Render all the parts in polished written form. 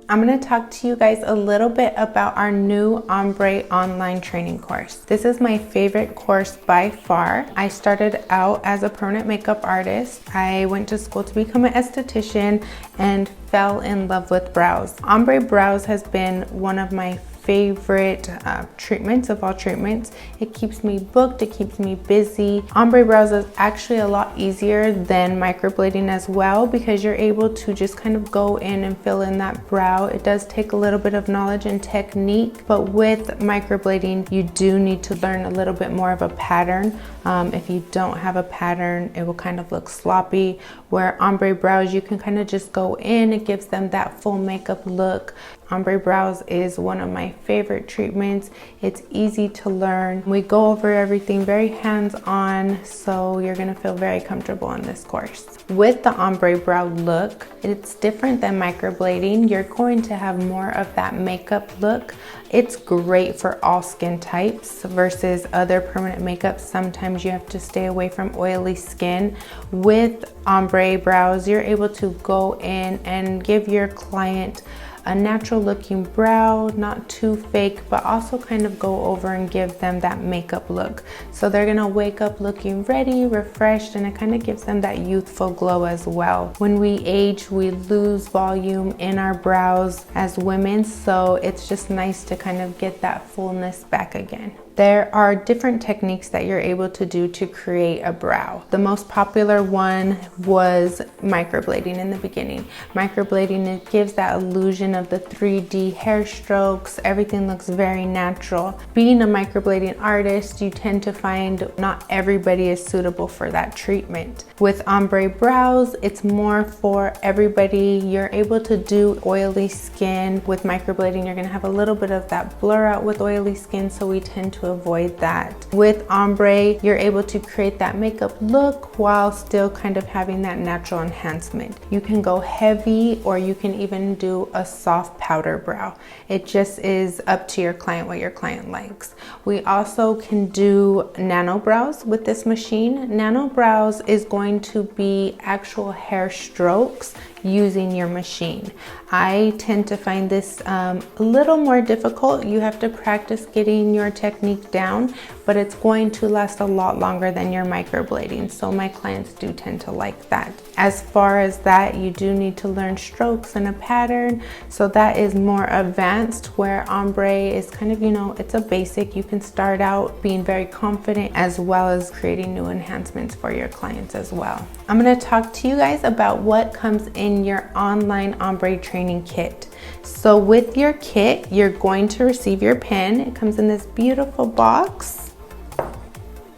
I'm going to talk to you guys a little bit about our new Ombre online training course. This is my favorite course by far. I started out as a permanent makeup artist. I went to school to become an esthetician and fell in love with brows. Ombre Brows has been one of my favorite treatments of all treatments. It keeps me booked, it keeps me busy. Ombre Brows is actually a lot easier than microblading as well, because you're able to just kind of go in and fill in that brow. It does take a little bit of knowledge and technique, but with microblading you do need to learn a little bit more of a pattern. If you don't have a pattern, it will kind of look sloppy, where Ombre Brows you can kind of just go in, it gives them that full makeup look. Ombre Brows is one of my favorite treatments. It's easy to learn. We go over everything very hands-on, so you're gonna feel very comfortable in this course. With the Ombre Brow look, it's different than microblading. You're going to have more of that makeup look. It's great for all skin types versus other permanent makeup. Sometimes you have to stay away from oily skin. With Ombre Brows, you're able to go in and give your client a natural looking brow, not too fake, but also kind of go over and give them that makeup look. So they're gonna wake up looking ready, refreshed, and it kind of gives them that youthful glow as well. When we age, we lose volume in our brows as women, so it's just nice to kind of get that fullness back again. There are different techniques that you're able to do to create a brow. The most popular one was microblading in the beginning. Microblading, it gives that illusion of the 3D hair strokes. Everything looks very natural. Being a microblading artist, you tend to find not everybody is suitable for that treatment. With Ombre Brows, it's more for everybody. You're able to do oily skin. With microblading, you're gonna have a little bit of that blur out with oily skin, so we tend to avoid that. With Ombre, you're able to create that makeup look while still kind of having that natural enhancement. You can go heavy, or you can even do a soft powder brow. It just is up to your client, what your client likes. We also can do nano brows with this machine. Nano brows is going to be actual hair strokes using your machine. I tend to find this a little more difficult. You have to practice getting your technique down, but it's going to last a lot longer than your microblading. So my clients do tend to like that. As far as that, you do need to learn strokes and a pattern. So that is more advanced, where Ombre is kind of, you know, it's a basic. You can start out being very confident as well as creating new enhancements for your clients as well. I'm gonna talk to you guys about what comes in your online Ombre training kit. So with your kit, you're going to receive your pen. It comes in this beautiful box.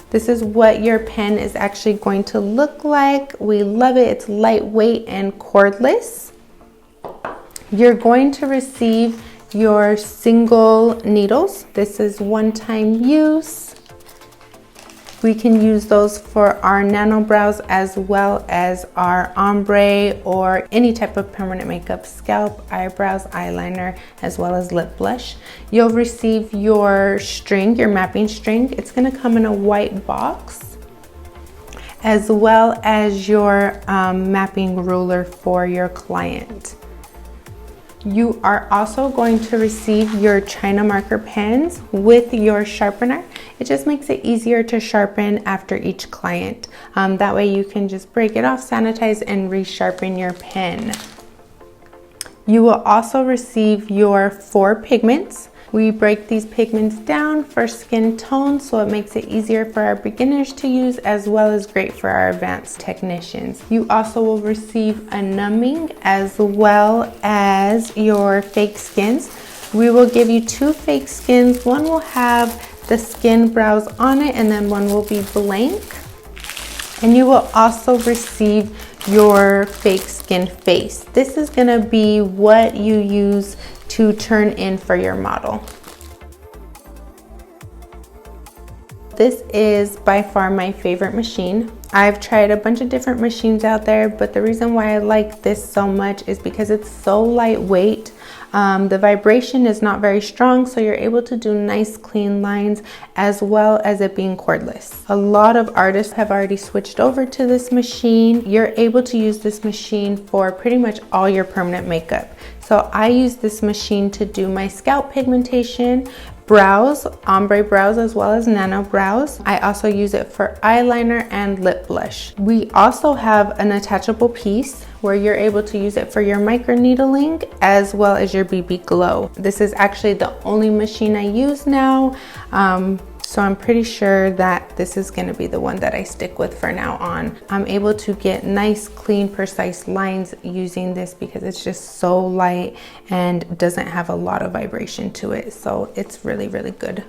This is what your pen is actually going to look like. We love it. It's lightweight and cordless. You're going to receive your single needles. This is one-time use. We can use those for our nano brows as well as our ombre or any type of permanent makeup, scalp, eyebrows, eyeliner, as well as lip blush. You'll receive your string, your mapping string. It's gonna come in a white box, as well as your mapping ruler for your client. You are also going to receive your China marker pens with your sharpener. It just makes it easier to sharpen after each client. That way you can just break it off, sanitize, and resharpen your pen. You will also receive your 4 pigments. We break these pigments down for skin tone, so it makes it easier for our beginners to use, as well as great for our advanced technicians. You also will receive a numbing as well as your fake skins. We will give you 2 fake skins. One will have the skin brows on it, and then one will be blank. And you will also receive your fake skin face. This is gonna be what you use to turn in for your model. This is by far my favorite machine. I've tried a bunch of different machines out there, but the reason why I like this so much is because it's so lightweight. The vibration is not very strong, so you're able to do nice clean lines as well as it being cordless. A lot of artists have already switched over to this machine. You're able to use this machine for pretty much all your permanent makeup. So I use this machine to do my scalp pigmentation, brows, ombre brows, as well as nano brows. I also use it for eyeliner and lip blush. We also have an attachable piece where you're able to use it for your micro needling as well as your BB glow. This is actually the only machine I use now. So I'm pretty sure that this is gonna be the one that I stick with for now on. I'm able to get nice, clean, precise lines using this because it's just so light and doesn't have a lot of vibration to it. So it's really, really good.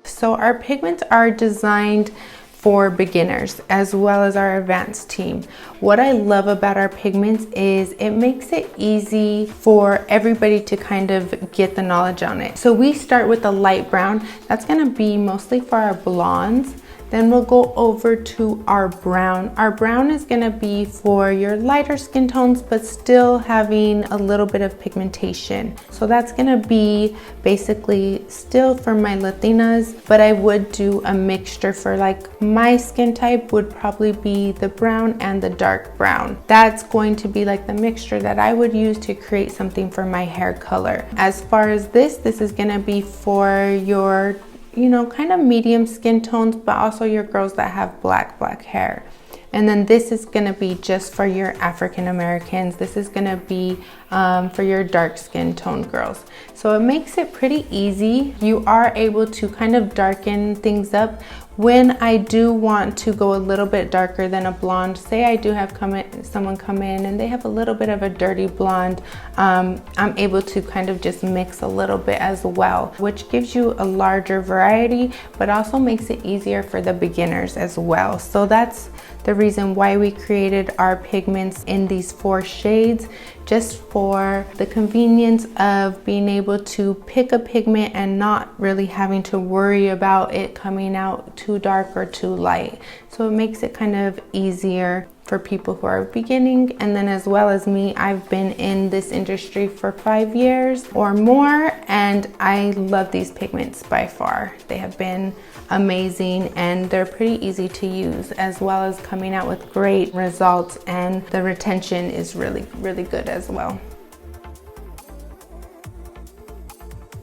So our pigments are designed for beginners as well as our advanced team. What I love about our pigments is it makes it easy for everybody to kind of get the knowledge on it. So we start with the light brown. That's gonna be mostly for our blondes. Then we'll go over to our brown. Our brown is gonna be for your lighter skin tones, but still having a little bit of pigmentation. So that's gonna be basically still for my Latinas, but I would do a mixture for like my skin type would probably be the brown and the dark brown. That's going to be like the mixture that I would use to create something for my hair color. As far as this is gonna be for your kind of medium skin tones, but also your girls that have black hair. And then this is gonna be just for your African Americans. This is gonna be for your dark skin tone girls. So it makes it pretty easy. You are able to kind of darken things up. When I do want to go a little bit darker than a blonde, say I do have someone come in and they have a little bit of a dirty blonde, I'm able to kind of just mix a little bit as well, which gives you a larger variety, but also makes it easier for the beginners as well. So that's the reason why we created our pigments in these 4 shades, just for the convenience of being able to pick a pigment and not really having to worry about it coming out too dark or too light. So it makes it kind of easier for people who are beginning. And then as well as me, I've been in this industry for 5 years or more, and I love these pigments by far. They have been amazing and they're pretty easy to use, as well as coming out with great results, and the retention is really, really good as well.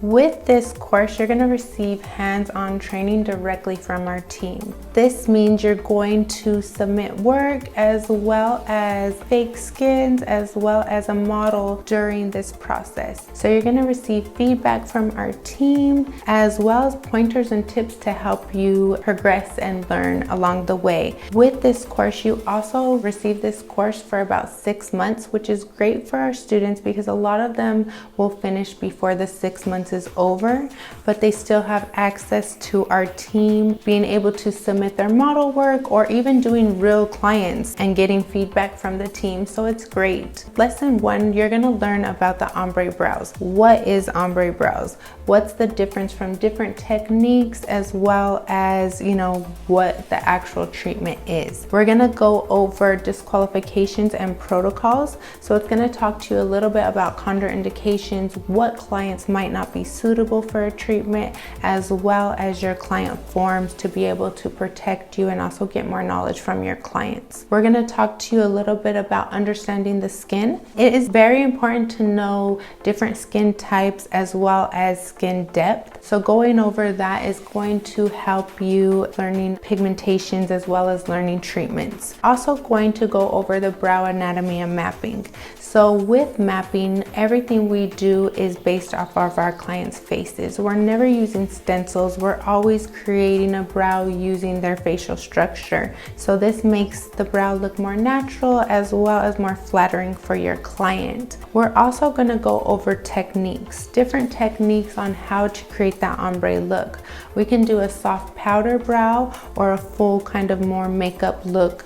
With this course, you're going to receive hands-on training directly from our team. This means you're going to submit work as well as fake skins, as well as a model during this process. So you're going to receive feedback from our team, as well as pointers and tips to help you progress and learn along the way. With this course, you also receive this course for about 6 months, which is great for our students because a lot of them will finish before the 6 months is over, but they still have access to our team, being able to submit their model work or even doing real clients and getting feedback from the team. So it's great. Lesson 1, you're going to learn about the ombre brows. What is ombre brows? What's the difference from different techniques, as well as what the actual treatment is. We're going to go over disqualifications and protocols. So it's going to talk to you a little bit about contraindications, what clients might not be suitable for a treatment, as well as your client forms to be able to protect you and also get more knowledge from your clients. We're going to talk to you a little bit about understanding the skin. It is very important to know different skin types as well as skin depth. So going over that is going to help you learning pigmentations as well as learning treatments. Also going to go over the brow anatomy and mapping. So with mapping, everything we do is based off of our clients' faces. We're never using stencils. We're always creating a brow using their facial structure. So this makes the brow look more natural as well as more flattering for your client. We're also going to go over techniques, different techniques on how to create that ombre look. We can do a soft powder brow or a full kind of more makeup look,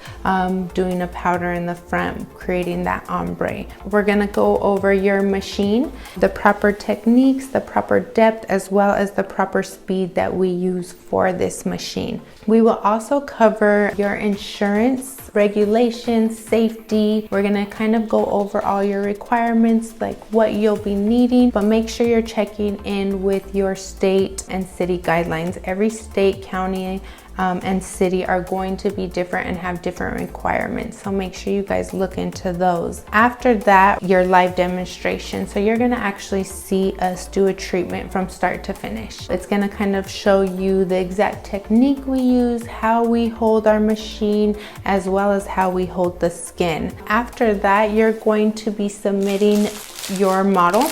doing a powder in the front, creating that ombre. We're going to go over your machine, the proper techniques, the proper depth as well as the proper speed that we use for this machine. We will also cover your insurance, regulations, safety. We're gonna kind of go over all your requirements, like what you'll be needing, but make sure you're checking in with your state and city guidelines. Every state, county, and city are going to be different and have different requirements, so make sure you guys look into those. After that, your live demonstration. So you're gonna actually see us do a treatment from start to finish. It's gonna kind of show you the exact technique we use, how we hold our machine, as well as how we hold the skin. After that, you're going to be submitting your model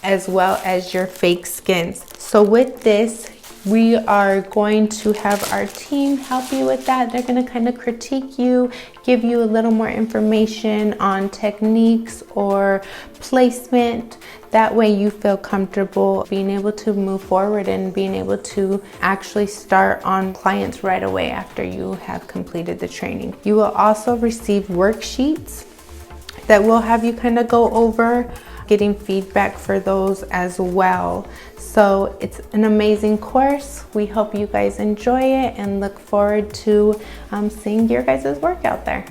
as well as your fake skins. So with this, we are going to have our team help you with that. They're going to kind of critique you, give you a little more information on techniques or placement. That way you feel comfortable being able to move forward and being able to actually start on clients right away after you have completed the training. You will also receive worksheets that will have you kind of go over, getting feedback for those as well. So it's an amazing course. We hope you guys enjoy it and look forward to seeing your guys' work out there.